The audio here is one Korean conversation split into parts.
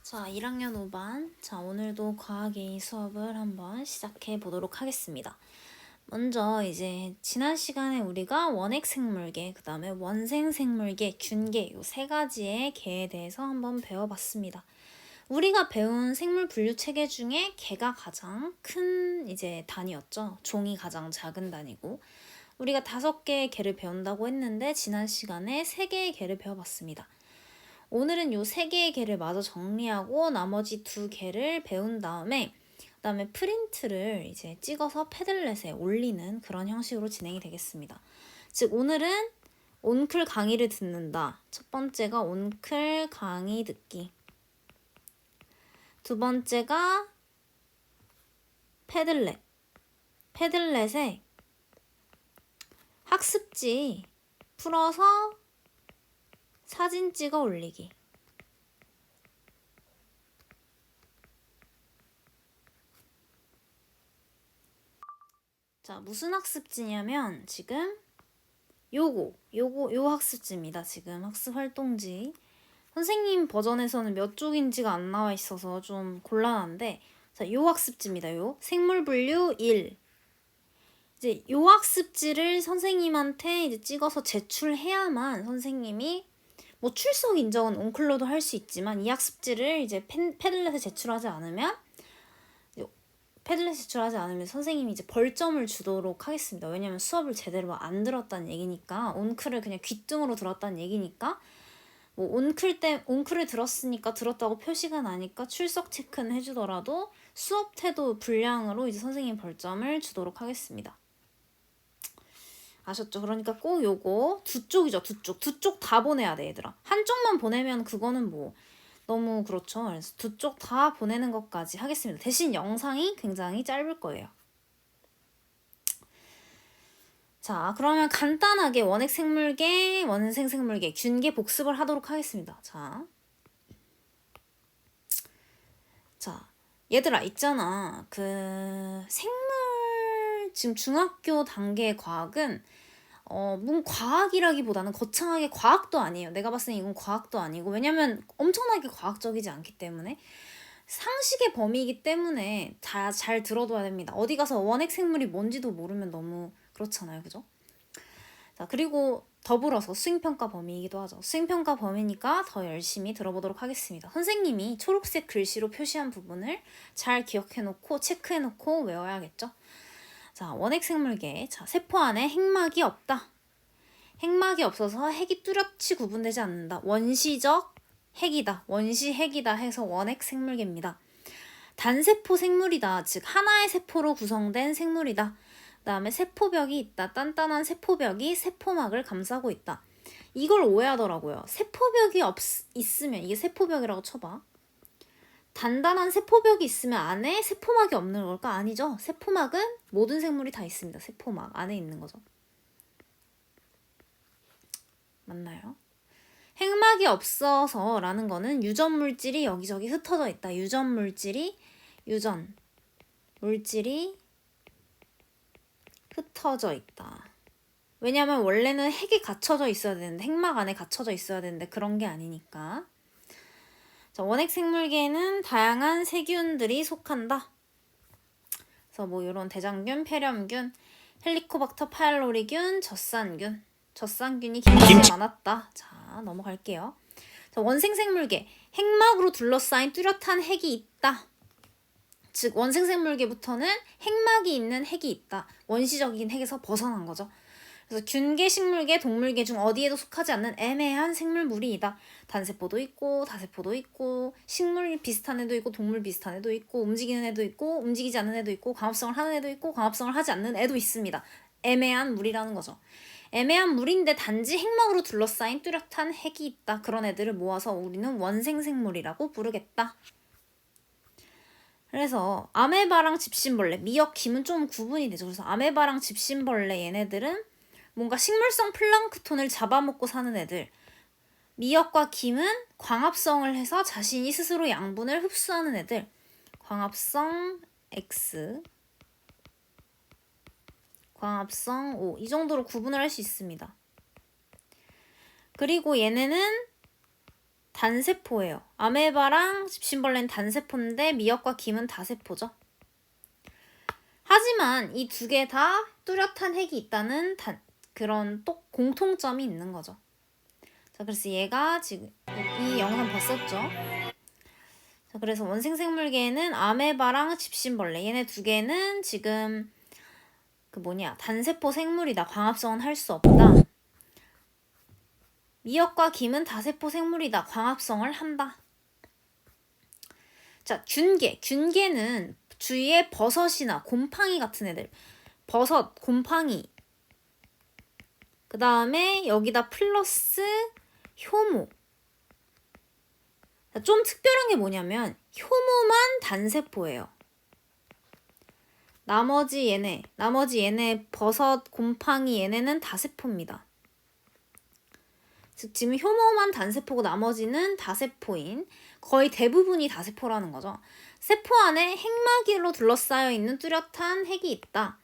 자, 1학년 5반. 자, 오늘도 과학 A 수업을 한번 시작해 보도록 하겠습니다. 먼저 이제 지난 시간에 우리가 원핵 생물계, 그 다음에 원생 생물계, 균계 이 세 가지의 계에 대해서 한번 배워봤습니다. 우리가 배운 생물 분류 체계 중에 개가 가장 큰 이제 단위였죠. 종이 가장 작은 단위고 우리가 5개의 개를 배운다고 했는데 지난 시간에 3개의 개를 배워봤습니다. 오늘은 요 3개의 개를 마저 정리하고 나머지 2개를 배운 다음에 그다음에 프린트를 이제 찍어서 패들렛에 올리는 그런 형식으로 진행이 되겠습니다. 즉 오늘은 온클 강의를 듣는다. 첫 번째가 온클 강의 듣기. 두 번째가 패들렛. 패들렛에 학습지 풀어서 사진 찍어 올리기. 자, 무슨 학습지냐면 지금 요 학습지입니다. 지금 학습 활동지. 선생님 버전에서는 몇 쪽인지가 안 나와 있어서 좀 곤란한데, 자, 요 학습지입니다. 요 생물 분류 1. 이제 요 학습지를 선생님한테 이제 찍어서 제출해야만 선생님이 뭐 출석 인정은 온클로도 할 수 있지만 이 학습지를 이제 패들렛에 제출하지 않으면 선생님이 이제 벌점을 주도록 하겠습니다. 왜냐면 수업을 제대로 안 들었다는 얘기니까, 온클을 그냥 귓등으로 들었다는 얘기니까, 뭐 온클을 들었으니까 들었다고 표시가 나니까 출석 체크는 해주더라도 수업 태도 불량으로 이제 선생님 벌점을 주도록 하겠습니다. 아셨죠? 그러니까 꼭 요거 두 쪽 다 보내야 돼, 얘들아. 한쪽만 보내면 그거는 뭐 너무 그렇죠. 그래서 2쪽 다 보내는 것까지 하겠습니다. 대신 영상이 굉장히 짧을 거예요. 자, 그러면 간단하게 원핵 생물계, 원생 생물계, 균계 복습을 하도록 하겠습니다. 자, 얘들아 있잖아. 그 생물 지금 중학교 단계의 과학은 과학이라기보다는 거창하게 과학도 아니에요. 내가 봤을 때 이건 과학도 아니고, 왜냐면 엄청나게 과학적이지 않기 때문에 상식의 범위이기 때문에 다 잘 들어둬야 됩니다. 어디 가서 원핵 생물이 뭔지도 모르면 너무 그렇잖아요. 그죠? 자, 그리고 더불어서 수행평가 범위이기도 하죠. 수행평가 범위니까 더 열심히 들어보도록 하겠습니다. 선생님이 초록색 글씨로 표시한 부분을 잘 기억해놓고 체크해놓고 외워야겠죠? 자, 원핵 생물계. 자, 세포 안에 핵막이 없다. 핵막이 없어서 핵이 뚜렷이 구분되지 않는다. 원시적 핵이다. 원시 핵이다 해서 원핵 생물계입니다. 단세포 생물이다. 즉 하나의 세포로 구성된 생물이다. 그 다음에 세포벽이 있다. 단단한 세포벽이 세포막을 감싸고 있다. 이걸 오해하더라고요. 세포벽이 있으면, 이게 세포벽이라고 쳐봐. 단단한 세포벽이 있으면 안에 세포막이 없는 걸까? 아니죠. 세포막은 모든 생물이 다 있습니다. 세포막 안에 있는 거죠. 맞나요? 핵막이 없어서 라는 거는 유전 물질이 여기저기 흩어져 있다. 유전 물질이 흩어져 있다. 왜냐면 원래는 핵이 갇혀져 있어야 되는데, 핵막 안에 갇혀져 있어야 되는데 그런 게 아니니까. 자, 원핵 생물계에는 다양한 세균들이 속한다. 그래서 뭐 이런 대장균, 폐렴균, 헬리코박터 파일로리균, 젖산균이 굉장히 많았다. 자, 넘어갈게요. 자, 원생 생물계. 핵막으로 둘러싸인 뚜렷한 핵이 있다. 즉 원생 생물계부터는 핵막이 있는 핵이 있다. 원시적인 핵에서 벗어난 거죠. 그래서 균계, 식물계, 동물계 중 어디에도 속하지 않는 애매한 생물무리이다. 단세포도 있고 다세포도 있고 식물 비슷한 애도 있고 동물 비슷한 애도 있고 움직이는 애도 있고 움직이지 않는 애도 있고 광합성을 하는 애도 있고 광합성을 하지 않는 애도 있습니다. 애매한 물이라는 거죠. 애매한 물인데 단지 핵막으로 둘러싸인 뚜렷한 핵이 있다. 그런 애들을 모아서 우리는 원생생물이라고 부르겠다. 그래서 아메바랑 집신벌레, 미역, 김은 좀 구분이 되죠. 그래서 아메바랑 집신벌레 얘네들은 뭔가 식물성 플랑크톤을 잡아먹고 사는 애들. 미역과 김은 광합성을 해서 자신이 스스로 양분을 흡수하는 애들. 광합성 X, 광합성 O. 이 정도로 구분을 할 수 있습니다. 그리고 얘네는 단세포예요. 아메바랑 집신벌레는 단세포인데 미역과 김은 다세포죠. 하지만 이 두 개 다 뚜렷한 핵이 있다는 그런 또 공통점이 있는 거죠. 자, 그래서 얘가 지금 이 영상 봤었죠? 자, 그래서 원생생물계에는 아메바랑 집신벌레 얘네 두 개는 지금 단세포 생물이다. 광합성은 할 수 없다. 미역과 김은 다세포 생물이다. 광합성을 한다. 자, 균계는 주위에 버섯이나 곰팡이 같은 애들. 버섯, 곰팡이. 그 다음에 여기다 플러스 효모. 자, 좀 특별한 게 뭐냐면 효모만 단세포예요. 나머지 얘네 버섯, 곰팡이 얘네는 다세포입니다. 즉 지금 효모만 단세포고 나머지는 다세포인 거의 대부분이 다세포라는 거죠. 세포 안에 핵막으로 둘러싸여 있는 뚜렷한 핵이 있다.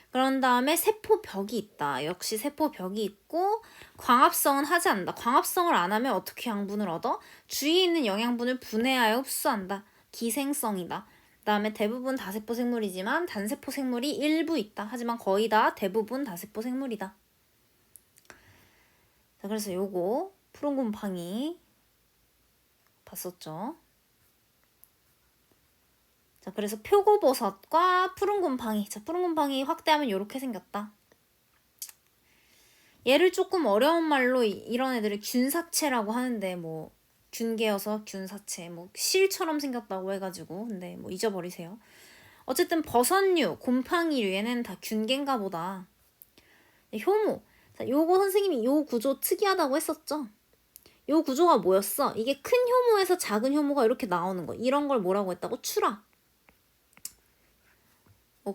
그런 다음에 세포벽이 있다. 역시 세포벽이 있고 광합성은 하지 않는다. 광합성을 안 하면 어떻게 양분을 얻어? 주위에 있는 영양분을 분해하여 흡수한다. 기생성이다. 그 다음에 대부분 다세포 생물이지만 단세포 생물이 일부 있다. 하지만 거의 다 대부분 다세포 생물이다. 자, 그래서 요거 푸른 곰팡이 봤었죠? 자, 그래서 표고버섯과 푸른 곰팡이. 자, 푸른 곰팡이 확대하면 이렇게 생겼다. 얘를 조금 어려운 말로 이런 애들을 균사체라고 하는데 균계여서 균사체, 실처럼 생겼다고 해가지고 근데 잊어버리세요. 어쨌든 버섯류, 곰팡이류 얘는 다 균계인가 보다. 효모. 자, 요거 선생님이 요 구조 특이하다고 했었죠. 요 구조가 뭐였어? 이게 큰 효모에서 작은 효모가 이렇게 나오는 거. 이런 걸 뭐라고 했다고? 출하.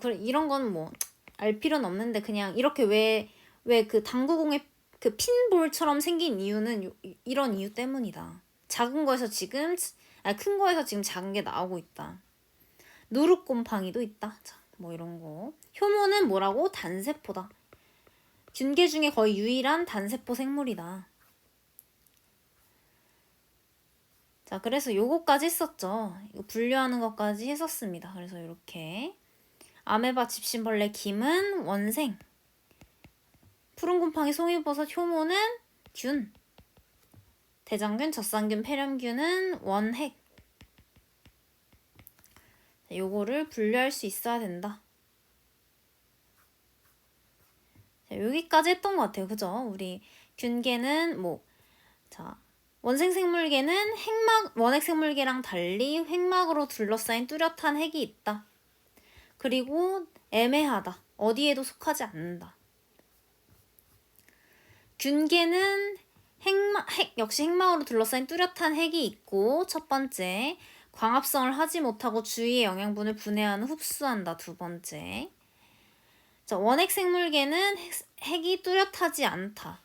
그래 이런 건 알 필요는 없는데 그냥 이렇게 왜 그 당구공의 그 핀볼처럼 생긴 이유는 이런 이유 때문이다. 작은 거에서 지금 큰 거에서 지금 작은 게 나오고 있다. 누룩곰팡이도 있다. 자, 이런 거. 효모는 뭐라고? 단세포다. 균계 중에 거의 유일한 단세포 생물이다. 자, 그래서 요거까지 했었죠. 이거 분류하는 것까지 했었습니다. 그래서 이렇게 아메바, 집신벌레, 김은 원생, 푸른 곰팡이, 송이버섯, 효모는 균, 대장균, 젖산균, 폐렴균은 원핵. 요거를 분류할 수 있어야 된다. 자, 여기까지 했던 것 같아요. 그죠? 우리 균계는 원생생물계는 원핵생물계랑 달리 핵막으로 둘러싸인 뚜렷한 핵이 있다. 그리고 애매하다. 어디에도 속하지 않는다. 균계는 역시 핵막으로 둘러싸인 뚜렷한 핵이 있고 첫 번째, 광합성을 하지 못하고 주위의 영양분을 분해하는 흡수한다. 두 번째. 자, 원핵생물계는 핵이 뚜렷하지 않다.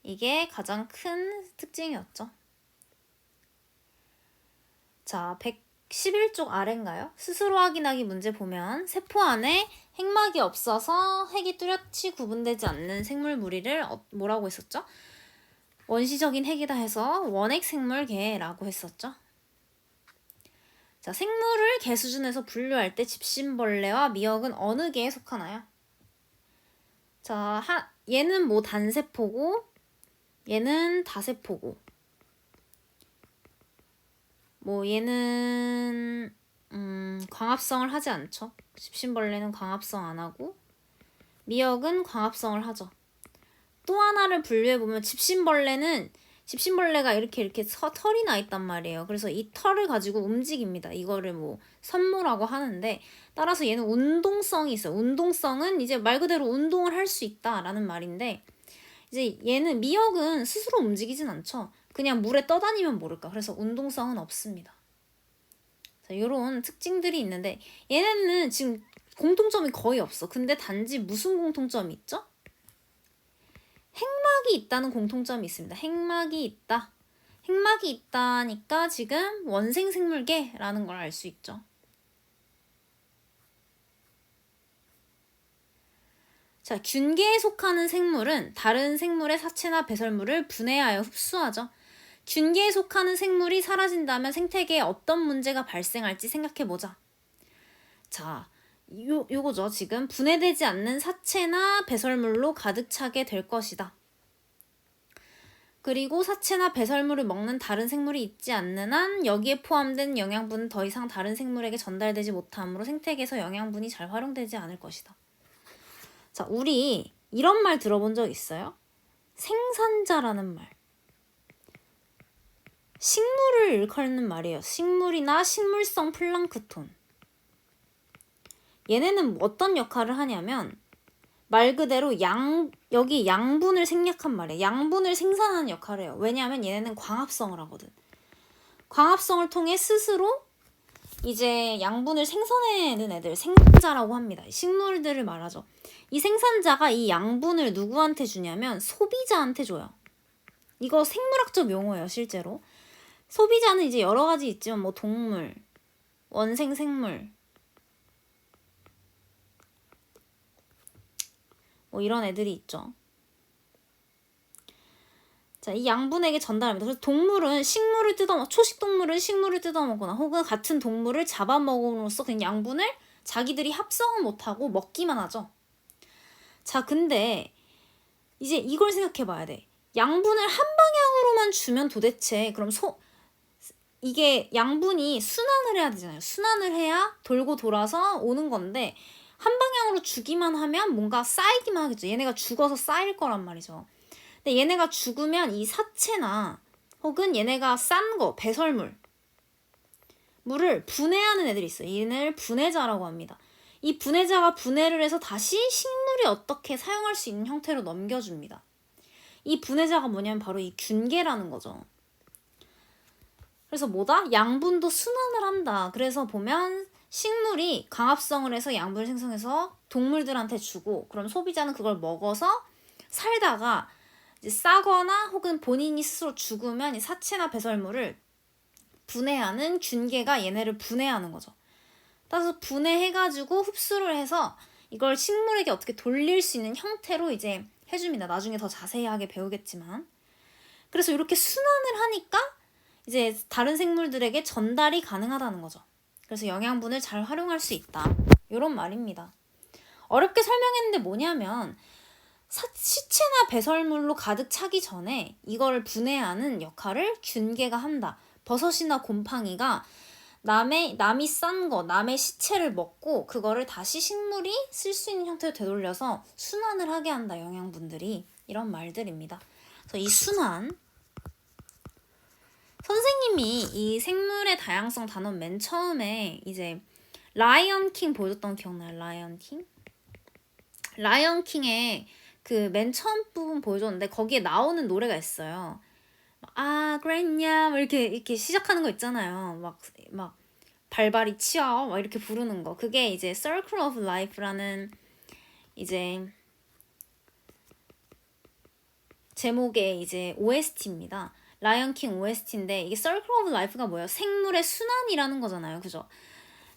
이게 가장 큰 특징이었죠. 자, 111쪽 아래인가요? 스스로 확인하기 문제 보면 세포 안에 핵막이 없어서 핵이 뚜렷이 구분되지 않는 생물 무리를 뭐라고 했었죠? 원시적인 핵이다 해서 원핵생물계라고 했었죠. 자, 생물을 개 수준에서 분류할 때 집신벌레와 미역은 어느 개에 속하나요? 자, 얘는 단세포고 얘는 다세포고 얘는 광합성을 하지 않죠. 집신벌레는 광합성 안 하고 미역은 광합성을 하죠. 또 하나를 분류해보면 집신벌레가 이렇게 털이 나 있단 말이에요. 그래서 이 털을 가지고 움직입니다. 이거를 선모라고 하는데 따라서 얘는 운동성이 있어요. 운동성은 이제 말 그대로 운동을 할 수 있다라는 말인데 이제 미역은 스스로 움직이진 않죠. 그냥 물에 떠다니면 모를까. 그래서 운동성은 없습니다. 자, 이런 특징들이 있는데 얘네는 지금 공통점이 거의 없어. 근데 단지 무슨 공통점이 있죠? 핵막이 있다는 공통점이 있습니다. 핵막이 있다. 핵막이 있다니까 지금 원생생물계라는 걸 알 수 있죠. 자, 균계에 속하는 생물은 다른 생물의 사체나 배설물을 분해하여 흡수하죠. 균계에 속하는 생물이 사라진다면 생태계에 어떤 문제가 발생할지 생각해보자. 자, 요거죠. 지금 분해되지 않는 사체나 배설물로 가득 차게 될 것이다. 그리고 사체나 배설물을 먹는 다른 생물이 있지 않는 한 여기에 포함된 영양분은 더 이상 다른 생물에게 전달되지 못하므로 생태계에서 영양분이 잘 활용되지 않을 것이다. 자, 우리 이런 말 들어본 적 있어요? 생산자라는 말. 식물을 일컫는 말이에요. 식물이나 식물성 플랑크톤. 얘네는 어떤 역할을 하냐면 말 그대로 여기 양분을 생략한 말이에요. 양분을 생산하는 역할을 해요. 왜냐하면 얘네는 광합성을 하거든. 광합성을 통해 스스로 이제 양분을 생산해내는 애들 생산자라고 합니다. 식물들을 말하죠. 이 생산자가 이 양분을 누구한테 주냐면 소비자한테 줘요. 이거 생물학적 용어예요, 실제로. 소비자는 이제 여러 가지 있지만 뭐 동물, 원생 생물, 뭐 이런 애들이 있죠. 자, 이 양분에게 전달합니다. 그래서 동물은 초식 동물은 식물을 뜯어먹거나 혹은 같은 동물을 잡아먹음으로써 그냥 양분을 자기들이 합성은 못하고 먹기만 하죠. 자, 근데 이제 이걸 생각해 봐야 돼. 양분을 한 방향으로만 주면 도대체 그럼 이게 양분이 순환을 해야 되잖아요. 순환을 해야 돌고 돌아서 오는 건데 한 방향으로 주기만 하면 뭔가 쌓이기만 하겠죠. 얘네가 죽어서 쌓일 거란 말이죠. 근데 얘네가 죽으면 이 사체나 혹은 얘네가 싼 거, 배설물, 물을 분해하는 애들이 있어요. 얘네를 분해자라고 합니다. 이 분해자가 분해를 해서 다시 식물이 어떻게 사용할 수 있는 형태로 넘겨줍니다. 이 분해자가 뭐냐면 바로 이 균계라는 거죠. 그래서 뭐다? 양분도 순환을 한다. 그래서 보면 식물이 광합성을 해서 양분을 생성해서 동물들한테 주고 그럼 소비자는 그걸 먹어서 살다가 이제 싸거나 혹은 본인이 스스로 죽으면 이 사체나 배설물을 분해하는 균계가 얘네를 분해하는 거죠. 따라서 분해해가지고 흡수를 해서 이걸 식물에게 어떻게 돌릴 수 있는 형태로 이제 해줍니다. 나중에 더 자세하게 배우겠지만. 그래서 이렇게 순환을 하니까 이제 다른 생물들에게 전달이 가능하다는 거죠. 그래서 영양분을 잘 활용할 수 있다. 이런 말입니다. 어렵게 설명했는데 뭐냐면 시체나 배설물로 가득 차기 전에 이걸 분해하는 역할을 균계가 한다. 버섯이나 곰팡이가 남이 싼 거, 남의 시체를 먹고 그거를 다시 식물이 쓸 수 있는 형태로 되돌려서 순환을 하게 한다. 영양분들이. 이런 말들입니다. 그래서 이 순환, 선생님이 이 생물의 다양성 단원 맨 처음에 이제 라이언 킹 보여줬던 거 기억나요? 라이언 킹의 그 맨 처음 부분 보여줬는데 거기에 나오는 노래가 있어요. 아, 그랬냐? 이렇게 시작하는 거 있잖아요. 막 발발이 치아 막 이렇게 부르는 거. 그게 이제 Circle of Life라는 이제 제목의 이제 OST입니다. 라이언 킹 OST인데 이게 Circle of Life가 뭐예요? 생물의 순환이라는 거잖아요. 그죠?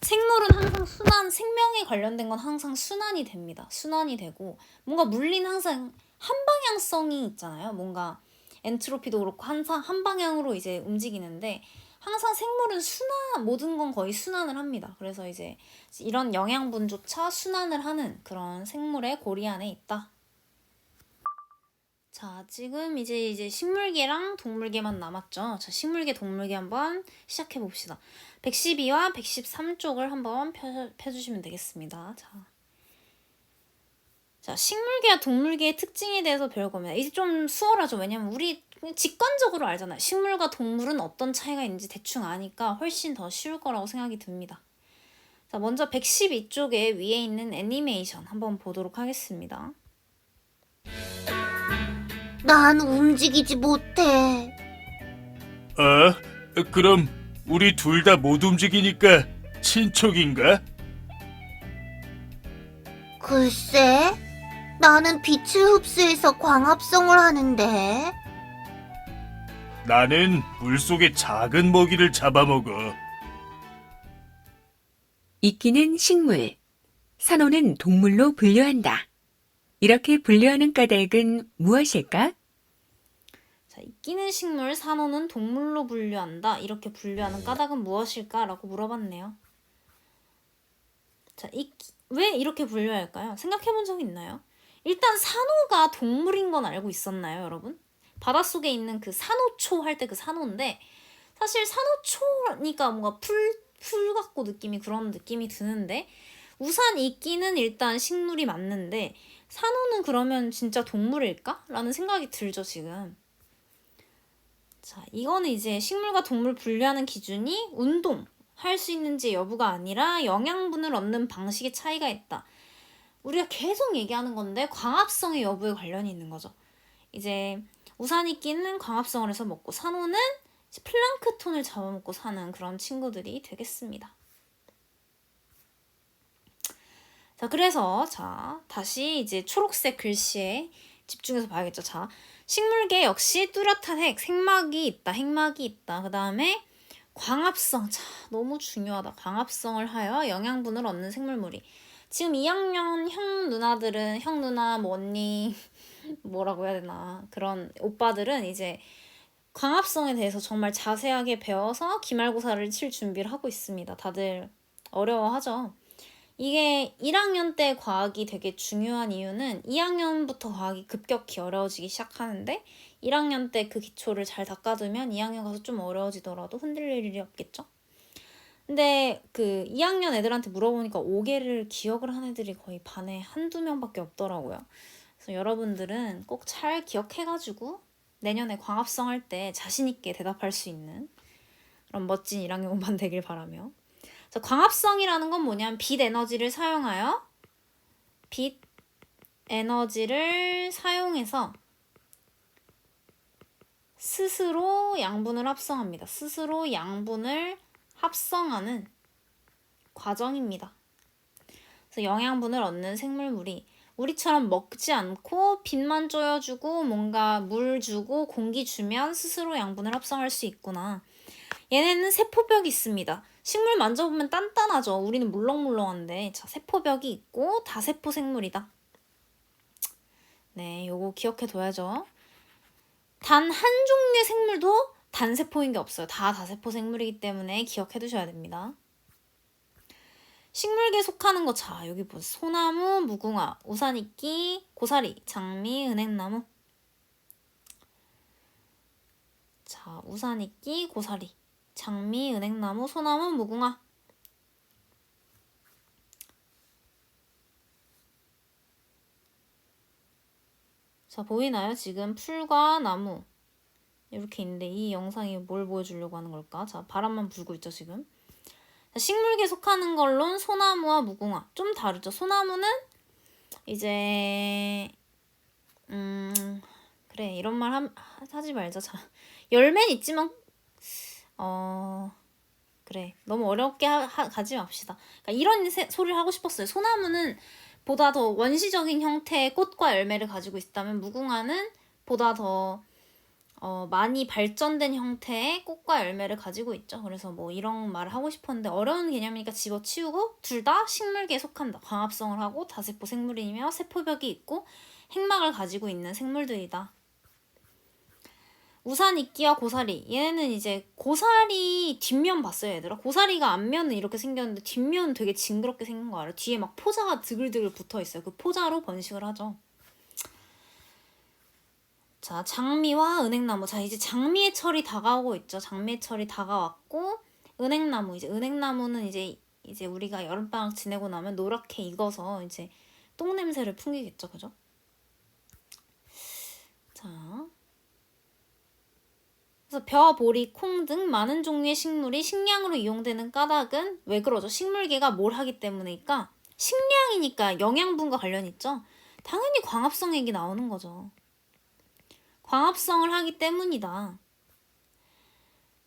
생물은 항상 생명에 관련된 건 항상 순환이 됩니다. 순환이 되고 뭔가 물리는 항상 한방향성이 있잖아요. 뭔가 엔트로피도 그렇고 항상 한 방향으로 이제 움직이는데 항상 생물은 모든 건 거의 순환을 합니다. 그래서 이제 이런 영양분조차 순환을 하는 그런 생물의 고리 안에 있다. 자, 지금 이제 식물계랑 동물계만 남았죠. 자, 식물계, 동물계 한번 시작해 봅시다. 112와 113쪽을 한번 펴주시면 되겠습니다. 자, 식물계와 동물계의 특징에 대해서 배울 겁니다. 이제 좀 수월하죠. 왜냐면 우리 직관적으로 알잖아요. 식물과 동물은 어떤 차이가 있는지 대충 아니까 훨씬 더 쉬울 거라고 생각이 듭니다. 자, 먼저 112쪽에 위에 있는 애니메이션 한번 보도록 하겠습니다. 난 움직이지 못해. 그럼 우리 둘 다 못 움직이니까 친척인가? 글쎄, 나는 빛을 흡수해서 광합성을 하는데. 나는 물속의 작은 먹이를 잡아먹어. 이끼는 식물, 산호는 동물로 분류한다. 이렇게 분류하는 까닭은 무엇일까? 자, 이끼는 식물, 산호는 동물로 분류한다. 이렇게 분류하는 까닭은 무엇일까? 라고 물어봤네요. 자, 왜 이렇게 분류할까요? 생각해본 적 있나요? 일단 산호가 동물인 건 알고 있었나요, 여러분? 바닷속에 있는 그 산호초 할 때 그 산호인데 사실 산호초니까 뭔가 풀 같고 그런 느낌이 드는데 우산 이끼는 일단 식물이 맞는데 산호는 그러면 진짜 동물일까? 라는 생각이 들죠, 지금. 자, 이거는 이제 식물과 동물 분류하는 기준이 운동할 수 있는지 여부가 아니라 영양분을 얻는 방식의 차이가 있다. 우리가 계속 얘기하는 건데 광합성의 여부에 관련이 있는 거죠. 이제 우산이끼는 광합성을 해서 먹고 산호는 이제 플랑크톤을 잡아먹고 사는 그런 친구들이 되겠습니다. 자, 그래서 다시 이제 초록색 글씨에 집중해서 봐야겠죠. 자, 식물계 역시 뚜렷한 핵막이 있다. 그 다음에 광합성. 자, 너무 중요하다. 광합성을 하여 영양분을 얻는 생물물이. 지금 2학년 형 누나, 뭐 언니, 뭐라고 해야 되나. 그런 오빠들은 이제 광합성에 대해서 정말 자세하게 배워서 기말고사를 칠 준비를 하고 있습니다. 다들 어려워하죠. 이게 1학년 때 과학이 되게 중요한 이유는 2학년부터 과학이 급격히 어려워지기 시작하는데 1학년 때 그 기초를 잘 닦아두면 2학년 가서 좀 어려워지더라도 흔들릴 일이 없겠죠. 근데 그 2학년 애들한테 물어보니까 5개를 기억을 한 애들이 거의 반에 한두 명밖에 없더라고요. 그래서 여러분들은 꼭 잘 기억해가지고 내년에 광합성 할 때 자신 있게 대답할 수 있는 그런 멋진 1학년 5반 되길 바라며. 자, 광합성이라는 건 뭐냐면 빛 에너지를 사용해서 스스로 양분을 합성합니다. 스스로 양분을 합성하는 과정입니다. 그래서 영양분을 얻는 생물물이 우리처럼 먹지 않고 빛만 쪼여주고 뭔가 물 주고 공기 주면 스스로 양분을 합성할 수 있구나. 얘네는 세포벽이 있습니다. 식물 만져보면 단단하죠. 우리는 물렁물렁한데 자, 세포벽이 있고 다세포 생물이다. 네, 요거 기억해둬야죠. 단 한 종류의 생물도 단세포인 게 없어요. 다 다세포 생물이기 때문에 기억해두셔야 됩니다. 식물계에 속하는 거, 자, 여기 보세요. 소나무, 무궁화, 우산이끼, 고사리, 장미, 은행나무. 자, 우산이끼, 고사리, 장미, 은행나무, 소나무, 무궁화. 자, 보이나요? 지금 풀과 나무 이렇게 있는데 이 영상이 뭘 보여주려고 하는 걸까? 자, 바람만 불고 있죠, 지금. 자, 식물계에 속하는 걸로는 소나무와 무궁화 좀 다르죠. 소나무는 이제 그래, 이런 말 하지 말자. 자, 열매는 있지만 그래, 너무 어렵게 가지 맙시다. 그러니까 이런 소리를 하고 싶었어요. 소나무는 보다 더 원시적인 형태의 꽃과 열매를 가지고 있다면 무궁화는 보다 더 많이 발전된 형태의 꽃과 열매를 가지고 있죠. 그래서 뭐 이런 말을 하고 싶었는데 어려운 개념이니까 집어치우고 둘 다 식물계에 속한다. 광합성을 하고 다세포 생물이며 세포벽이 있고 핵막을 가지고 있는 생물들이다. 우산이끼와 고사리. 얘네는 이제 고사리 뒷면 봤어요, 얘들아? 고사리가 앞면은 이렇게 생겼는데 뒷면은 되게 징그럽게 생긴 거 알아요? 뒤에 막 포자가 드글드글 붙어 있어요. 그 포자로 번식을 하죠. 자, 장미와 은행나무. 자, 이제 장미의 철이 다가오고 있죠. 장미의 철이 다가왔고 은행나무. 이제 은행나무는 이제 우리가 여름방학 지내고 나면 노랗게 익어서 이제 똥냄새를 풍기겠죠. 그죠? 자, 그래서 벼, 보리, 콩 등 많은 종류의 식물이 식량으로 이용되는 까닭은 왜 그러죠? 식물계가 뭘 하기 때문일까? 식량이니까 영양분과 관련이 있죠? 당연히 광합성 얘기 나오는 거죠. 광합성을 하기 때문이다.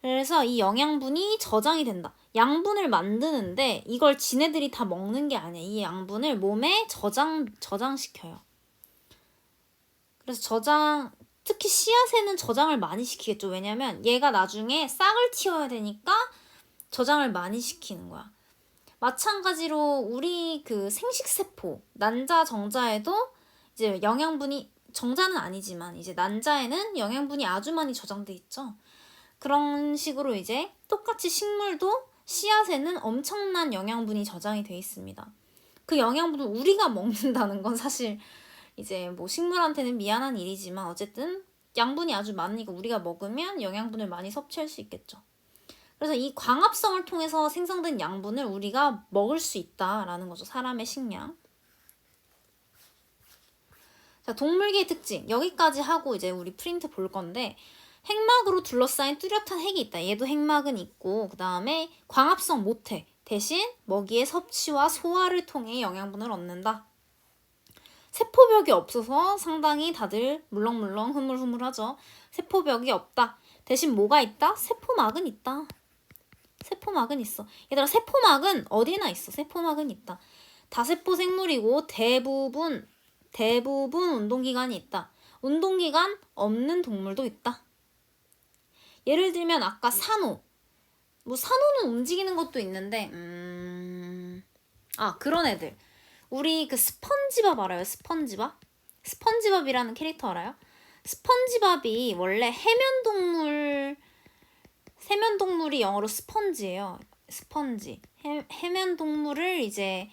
그래서 이 영양분이 저장이 된다. 양분을 만드는데 이걸 지네들이 다 먹는 게 아니야. 이 양분을 몸에 저장시켜요. 그래서 특히 씨앗에는 저장을 많이 시키겠죠. 왜냐면 얘가 나중에 싹을 틔워야 되니까 저장을 많이 시키는 거야. 마찬가지로 우리 그 생식세포, 난자, 정자에도 이제 영양분이 정자는 아니지만 이제 난자에는 영양분이 아주 많이 저장돼 있죠. 그런 식으로 이제 똑같이 식물도 씨앗에는 엄청난 영양분이 저장이 돼 있습니다. 그 영양분을 우리가 먹는다는 건 사실 이제 뭐 식물한테는 미안한 일이지만 어쨌든 양분이 아주 많으니까 우리가 먹으면 영양분을 많이 섭취할 수 있겠죠. 그래서 이 광합성을 통해서 생성된 양분을 우리가 먹을 수 있다라는 거죠. 사람의 식량. 자, 동물계의 특징. 여기까지 하고 이제 우리 프린트 볼 건데 핵막으로 둘러싸인 뚜렷한 핵이 있다. 얘도 핵막은 있고 그 다음에 광합성 못해. 대신 먹이의 섭취와 소화를 통해 영양분을 얻는다. 세포벽이 없어서 상당히 다들 물렁물렁 흐물흐물하죠. 세포벽이 없다. 대신 뭐가 있다? 세포막은 있다. 세포막은 있어. 얘들아, 세포막은 어디나 있어. 세포막은 있다. 다세포 생물이고 대부분 운동기관이 있다. 운동기관 없는 동물도 있다. 예를 들면 아까 산호. 뭐 산호는 움직이는 것도 있는데 그런 애들. 우리 그 스펀지밥 알아요? 스펀지밥이라는 캐릭터 알아요? 스펀지밥이 원래 세면동물이 영어로 스펀지예요. 스펀지. 해면동물을 이제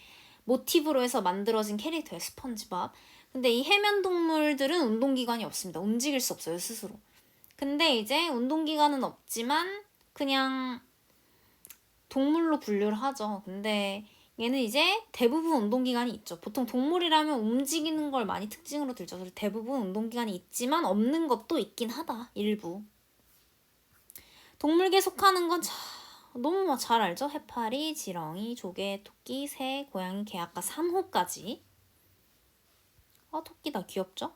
모티브로 해서 만들어진 캐릭터예요. 스펀지밥. 근데 이 해면동물들은 운동기관이 없습니다. 움직일 수 없어요. 스스로. 근데 이제 운동기관은 없지만 그냥 동물로 분류를 하죠. 근데 얘는 이제 대부분 운동기관이 있죠. 보통 동물이라면 움직이는 걸 많이 특징으로 들죠. 그래서 대부분 운동기관이 있지만 없는 것도 있긴 하다. 일부. 동물계에 속하는 건 너무 잘 알죠? 해파리, 지렁이, 조개, 토끼, 새, 고양이, 개, 아까 산호까지. 토끼다. 귀엽죠?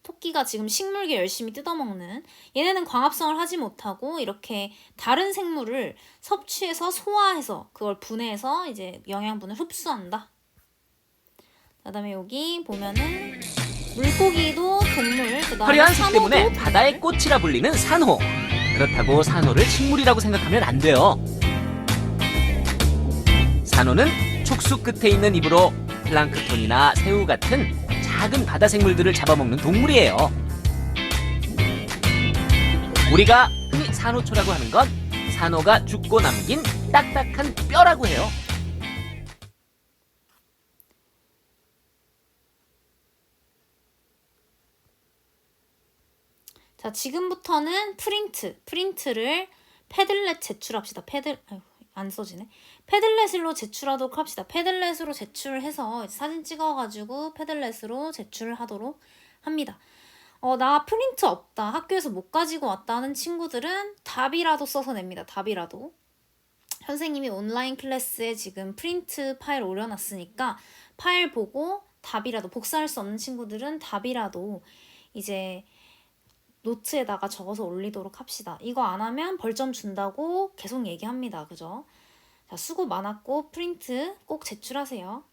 토끼가 지금 식물계 열심히 뜯어먹는, 얘네는 광합성을 하지 못하고 이렇게 다른 생물을 섭취해서 소화해서 그걸 분해해서 이제 영양분을 흡수한다. 그다음에 여기 보면은 물고기도 동물, 그다음에 화려한 색 때문에 산호도 바다의 동물. 꽃이라 불리는 산호. 그렇다고 산호를 식물이라고 생각하면 안 돼요. 산호는 촉수 끝에 있는 입으로 플랑크톤이나 새우 같은 작은 바다 생물들을 잡아먹는 동물이에요. 우리가 흔히 산호초라고 하는 건 산호가 죽고 남긴 딱딱한 뼈라고 해요. 자, 지금부터는 프린트를 패들렛 제출합시다. 안 써지네. 패들렛으로 제출하도록 합시다. 패들렛으로 제출을 해서 사진 찍어가지고 패들렛으로 제출을 하도록 합니다. 나 프린트 없다. 학교에서 못 가지고 왔다 하는 친구들은 답이라도 써서 냅니다. 답이라도. 선생님이 온라인 클래스에 지금 프린트 파일 올려놨으니까 파일 보고 답이라도, 복사할 수 없는 친구들은 답이라도 이제 노트에다가 적어서 올리도록 합시다. 이거 안 하면 벌점 준다고 계속 얘기합니다. 그죠? 자, 수고 많았고 프린트 꼭 제출하세요.